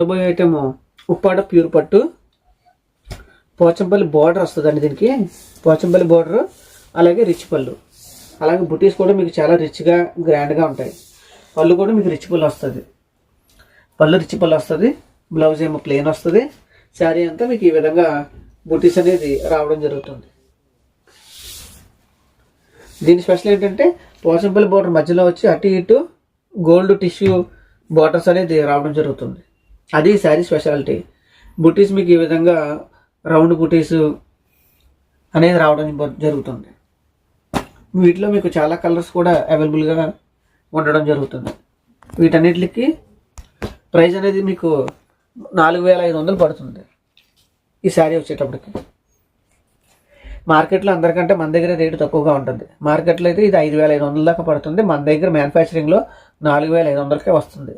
చూడబోయే item Uppada pure పట్టు Pochampally border వస్తుందండి. దీనికి పోచంపల్లి బార్డర్, అలాగే రిచ్ పళ్ళు, అలాగే బుటీస్ కూడా మీకు చాలా రిచ్గా గ్రాండ్గా ఉంటాయి. పళ్ళు కూడా మీకు రిచ్ పళ్ళు వస్తుంది, రిచ్ పళ్ళు వస్తుంది. బ్లౌజ్ ఏమో ప్లెయిన్ వస్తుంది. శారీ అంతా మీకు ఈ విధంగా బుటీస్ అనేది రావడం జరుగుతుంది. దీని స్పెషల్ ఏంటంటే పోచంపల్లి బార్డర్ మధ్యలో వచ్చి అటు ఇటు గోల్డ్ టిష్యూ బార్డర్స్ అనేది రావడం జరుగుతుంది. అది శారీ స్పెషాలిటీ. బుటీస్ మీకు ఈ విధంగా రౌండ్ బుటీస్ అనేది రావడం జరుగుతుంది. వీటిలో మీకు చాలా కలర్స్ కూడా అవైలబుల్గా ఉండడం జరుగుతుంది. వీటన్నిటికి ప్రైస్ అనేది మీకు 4500 పడుతుంది ఈ శారీ వచ్చేటప్పటికి. మార్కెట్లో అందరికంటే మన దగ్గర రేటు తక్కువగా ఉంటుంది. మార్కెట్లో అయితే ఇది 5500 దాకా పడుతుంది. మన దగ్గర మ్యానుఫ్యాక్చరింగ్లో 4500కే వస్తుంది.